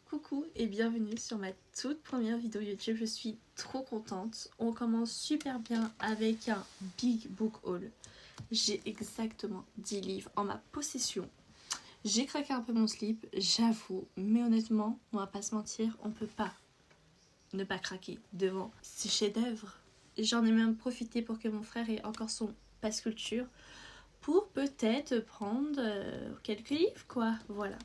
Coucou et bienvenue sur ma toute première vidéo YouTube, je suis trop contente. On commence super bien avec un big book haul. J'ai exactement 10 livres en ma possession. J'ai craqué un peu mon slip, j'avoue, mais honnêtement, on va pas se mentir, on peut pas ne pas craquer devant ces chefs-d'œuvre. J'en ai même profité pour que mon frère ait encore son passe culture pour peut-être prendre quelques livres quoi, voilà.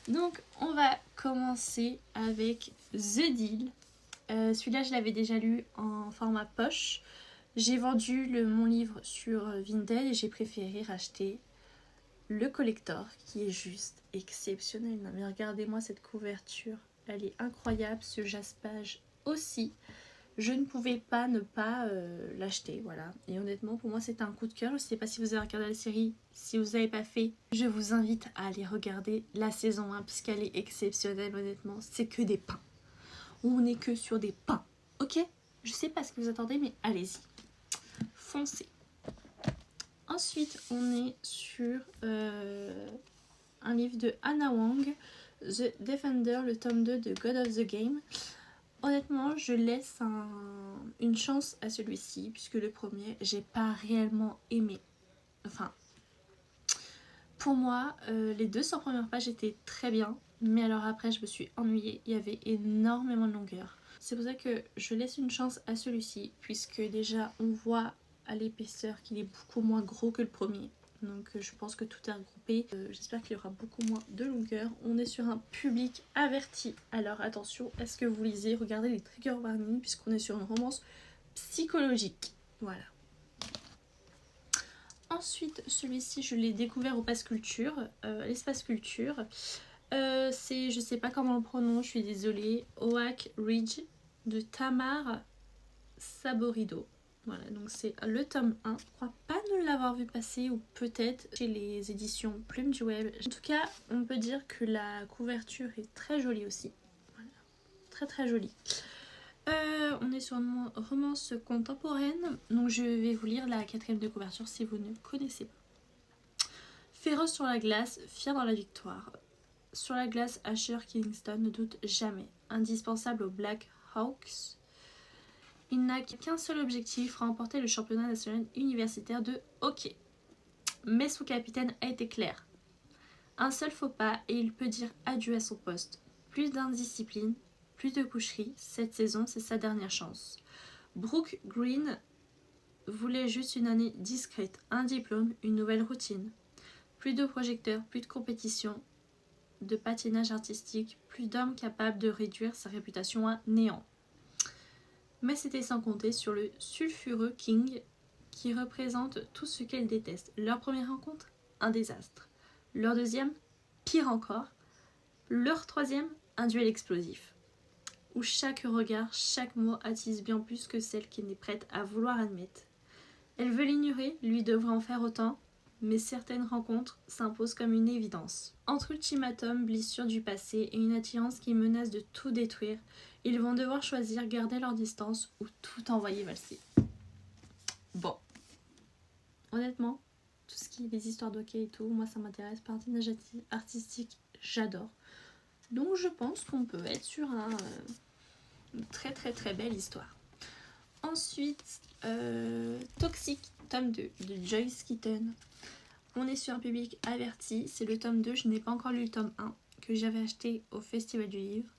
Donc on va commencer avec The Deal. Celui-là je l'avais déjà lu en format poche. J'ai vendu mon livre sur Vinted et j'ai préféré racheter le collector qui est juste exceptionnel. Non, mais regardez-moi cette couverture, elle est incroyable, ce jaspage aussi. Je ne pouvais pas ne pas l'acheter, voilà. Et honnêtement, pour moi, c'est un coup de cœur. Je ne sais pas si vous avez regardé la série. Si vous n'avez pas fait, je vous invite à aller regarder la saison 1 puisqu'elle est exceptionnelle, honnêtement. C'est que des pains. On n'est que sur des pains, ok? Je sais pas ce que vous attendez, mais allez-y. Foncez. Ensuite, on est sur un livre de Hannah Wang, The Defender, le tome 2 de God of the Game. Honnêtement, je laisse une chance à celui-ci, puisque le premier, j'ai pas réellement aimé. Enfin, pour moi, les 200 premières pages étaient très bien, mais alors après, je me suis ennuyée. Il y avait énormément de longueur. C'est pour ça que je laisse une chance à celui-ci, puisque déjà, on voit à l'épaisseur qu'il est beaucoup moins gros que le premier. Donc je pense que tout est regroupé. J'espère qu'il y aura beaucoup moins de longueur. On est sur un public averti. Alors attention, est-ce que vous lisez? Regardez les trigger warnings puisqu'on est sur une romance psychologique. Voilà. Ensuite, celui-ci, je l'ai découvert au Pass Culture, l'espace culture. C'est, je sais pas comment on le prononce, je suis désolée, Oak Ridge de Tamar Saborido. Voilà, donc c'est le tome 1. Je crois pas ne l'avoir vu passer, ou peut-être chez les éditions Plume du Web. En tout cas, on peut dire que la couverture est très jolie aussi. Voilà, très très jolie. On est sur une romance contemporaine, donc je vais vous lire la 4e de couverture si vous ne connaissez pas. Féroce sur la glace, fier dans la victoire. Sur la glace, Asher Kingston ne doute jamais. Indispensable aux Black Hawks, il n'a qu'un seul objectif, remporter le championnat national universitaire de hockey. Mais son capitaine a été clair. Un seul faux pas et il peut dire adieu à son poste. Plus d'indiscipline, plus de coucherie, cette saison c'est sa dernière chance. Brooke Green voulait juste une année discrète, un diplôme, une nouvelle routine. Plus de projecteurs, plus de compétition, de patinage artistique, plus d'hommes capables de réduire sa réputation à néant. Mais c'était sans compter sur le sulfureux King qui représente tout ce qu'elle déteste. Leur première rencontre, un désastre. Leur deuxième, pire encore. Leur troisième, un duel explosif. Où chaque regard, chaque mot attise bien plus que celle qui n'est prête à vouloir admettre. Elle veut l'ignorer, lui devrait en faire autant, mais certaines rencontres s'imposent comme une évidence. Entre ultimatum, blessures du passé et une attirance qui menace de tout détruire, ils vont devoir choisir garder leur distance ou tout envoyer valser. Bon, honnêtement, tout ce qui est des histoires d'hockey et tout, moi ça m'intéresse. Patinage artistique, j'adore. Donc je pense qu'on peut être sur une très très très belle histoire. Ensuite, Toxic, tome 2 de Joyce Keaton. On est sur un public averti, c'est le tome 2, je n'ai pas encore lu le tome 1 que j'avais acheté au Festival du Livre.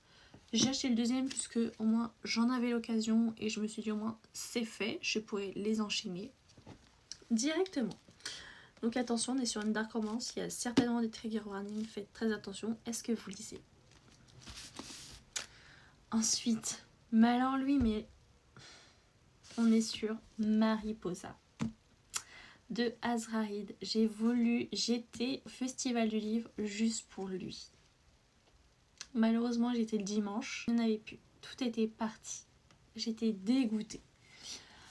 J'ai acheté le deuxième puisque au moins j'en avais l'occasion et je me suis dit au moins c'est fait, je pourrais les enchaîner directement. Donc attention, on est sur une dark romance, il y a certainement des trigger warnings, faites très attention, est-ce que vous lisez? Ensuite, mais alors lui, mais on est sur Mariposa de Azraïd. J'étais au Festival du Livre juste pour lui. Malheureusement, j'étais le dimanche, je n'avais plus. Tout était parti. J'étais dégoûtée.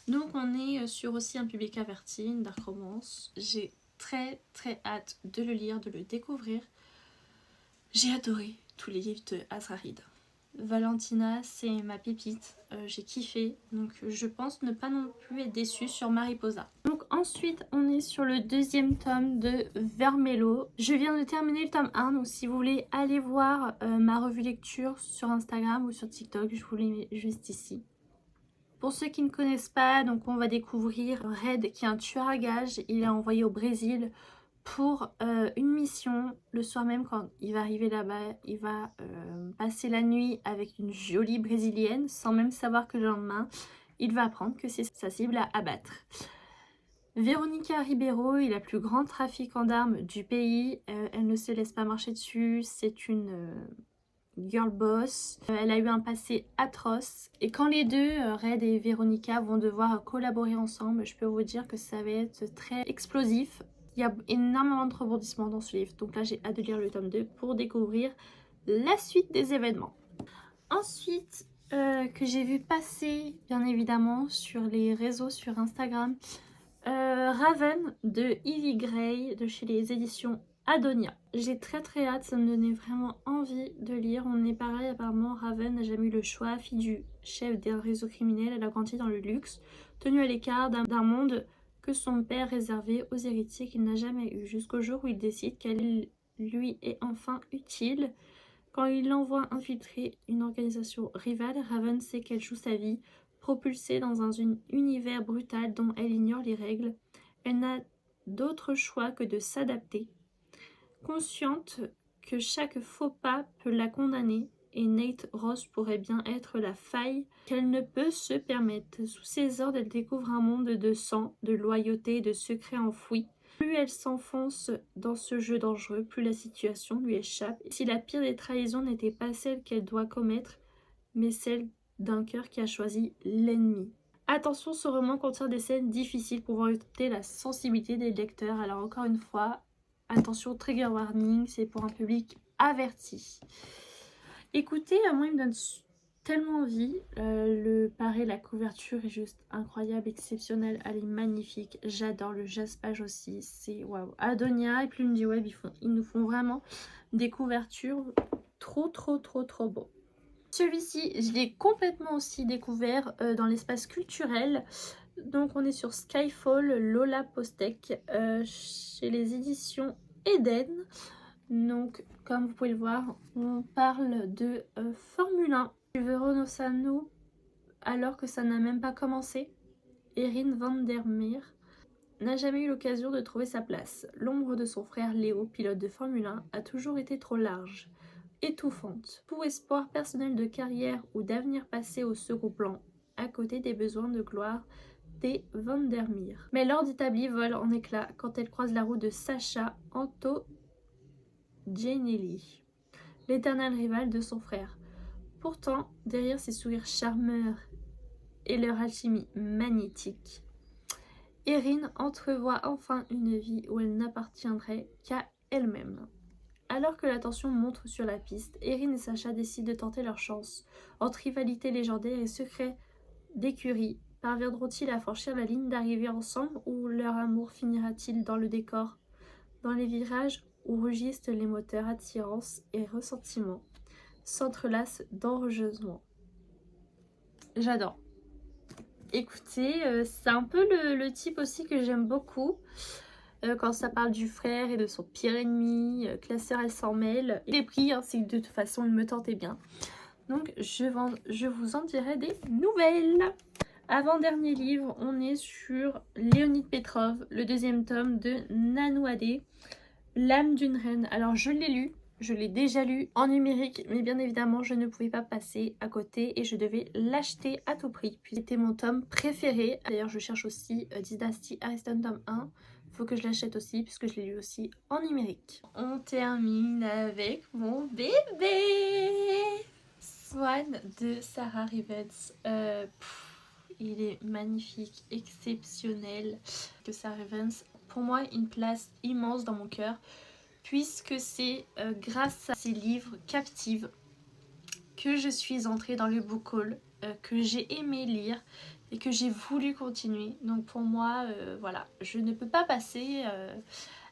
Donc on est sur aussi un public averti, une dark romance. J'ai très très hâte de le lire, de le découvrir. J'ai adoré tous les livres de Azraïd. Valentina, c'est ma pépite, j'ai kiffé, donc je pense ne pas non plus être déçue sur Mariposa. Donc ensuite on est sur le deuxième tome de Vermelho. Je viens de terminer le tome 1, donc si vous voulez aller voir ma revue lecture sur Instagram ou sur TikTok, je vous les mets juste ici. Pour ceux qui ne connaissent pas, donc on va découvrir Red qui est un tueur à gages, il est envoyé au Brésil pour une mission. Le soir même quand il va arriver là-bas, il va passer la nuit avec une jolie brésilienne sans même savoir que le lendemain, il va apprendre que c'est sa cible à abattre. Véronica Ribeiro est la plus grande trafiquante d'armes du pays. Elle ne se laisse pas marcher dessus. C'est une girl boss. Elle a eu un passé atroce. Et quand les deux, Red et Véronica, vont devoir collaborer ensemble, je peux vous dire que ça va être très explosif. Il y a énormément de rebondissements dans ce livre. Donc là, j'ai hâte de lire le tome 2 pour découvrir la suite des événements. Ensuite, que j'ai vu passer, bien évidemment, sur les réseaux, sur Instagram, Raven de Evie Gray, de chez les éditions Adonia. J'ai très hâte, ça me donnait vraiment envie de lire. On est pareil, apparemment, Raven n'a jamais eu le choix. Fille du chef d'un réseau criminel, elle a grandi dans le luxe, tenue à l'écart d'un monde que son père réservait aux héritiers qu'il n'a jamais eu, jusqu'au jour où il décide qu'elle lui est enfin utile. Quand il l'envoie infiltrer une organisation rivale, Raven sait qu'elle joue sa vie, propulsée dans un univers brutal dont elle ignore les règles. Elle n'a d'autre choix que de s'adapter. Consciente que chaque faux pas peut la condamner, et Nate Ross pourrait bien être la faille qu'elle ne peut se permettre. Sous ses ordres, elle découvre un monde de sang, de loyauté et de secrets enfouis. Plus elle s'enfonce dans ce jeu dangereux, plus la situation lui échappe. Si la pire des trahisons n'était pas celle qu'elle doit commettre, mais celle d'un cœur qui a choisi l'ennemi. Attention, ce roman contient des scènes difficiles pour heurter la sensibilité des lecteurs. Alors encore une fois, attention, trigger warning, c'est pour un public averti. Écoutez, moi il me donne tellement envie. Pareil, la couverture est juste incroyable, exceptionnelle, elle est magnifique. J'adore le jaspage aussi, c'est waouh. Adonia et Plume du Web, ils nous font vraiment des couvertures trop beaux. Celui-ci, je l'ai complètement aussi découvert dans l'espace culturel. Donc on est sur Skyfall, Lola Postek, chez les éditions Eden. Donc comme vous pouvez le voir, on parle de Formule 1. Renault Sano alors que ça n'a même pas commencé. Erin van der Meer n'a jamais eu l'occasion de trouver sa place. L'ombre de son frère Léo, pilote de Formule 1, a toujours été trop large, étouffante. Tout espoir personnel de carrière ou d'avenir passé au second plan, à côté des besoins de gloire des van der Meer. Mais l'ordre établi vole en éclats quand elle croise la route de Sacha Antoginelli, l'éternel rival de son frère. Pourtant, derrière ses sourires charmeurs et leur alchimie magnétique, Erin entrevoit enfin une vie où elle n'appartiendrait qu'à elle-même. Alors que la tension monte sur la piste, Erin et Sacha décident de tenter leur chance. Entre rivalité légendaire et secret d'écurie, parviendront-ils à franchir la ligne d'arrivée ensemble ou leur amour finira-t-il dans le décor? Dans les virages où rugissent les moteurs, attirance et ressentiment s'entrelacent dangereusement. J'adore. Écoutez, c'est un peu le type aussi que j'aime beaucoup. Quand ça parle du frère et de son pire ennemi, que la sœur elle s'en mêle. Il est pris, hein, c'est que de toute façon il me tentait bien. Donc je vous en dirai des nouvelles. Avant-dernier livre, on est sur Léonide Petrov, le deuxième tome de Nanouadé, L'âme d'une reine. Alors je l'ai lu. Je l'ai déjà lu en numérique, mais bien évidemment, je ne pouvais pas passer à côté et je devais l'acheter à tout prix. Puis c'était mon tome préféré. D'ailleurs, je cherche aussi Dynasty Ariston tome 1. Il faut que je l'achète aussi puisque je l'ai lu aussi en numérique. On termine avec mon bébé Swan de Sarah Rivets. Il est magnifique, exceptionnel. Que Sarah Rivets, pour moi, une place immense dans mon cœur. Puisque c'est grâce à ces livres captives que je suis entrée dans le book haul, que j'ai aimé lire et que j'ai voulu continuer. Donc pour moi, voilà, je ne peux pas passer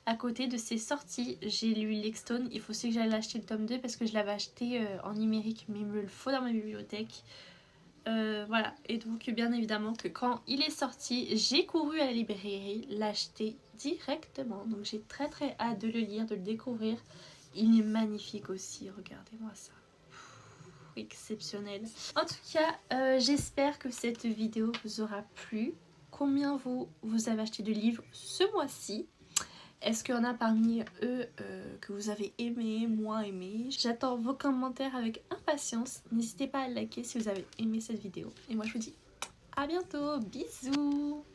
À côté de ces sorties, j'ai lu Lexstone. Il faut aussi que j'aille acheter le tome 2 parce que je l'avais acheté en numérique, mais il me le faut dans ma bibliothèque. Voilà, et donc bien évidemment que quand il est sorti, j'ai couru à la librairie l'acheter directement. Donc j'ai très hâte de le lire, de le découvrir. Il est magnifique aussi, regardez-moi ça. Exceptionnel. En tout cas, j'espère que cette vidéo vous aura plu. Combien vous avez acheté de livres ce mois-ci? Est-ce qu'il y en a parmi eux que vous avez aimé, moins aimé? J'attends vos commentaires avec impatience. N'hésitez pas à liker si vous avez aimé cette vidéo. Et moi je vous dis à bientôt, bisous!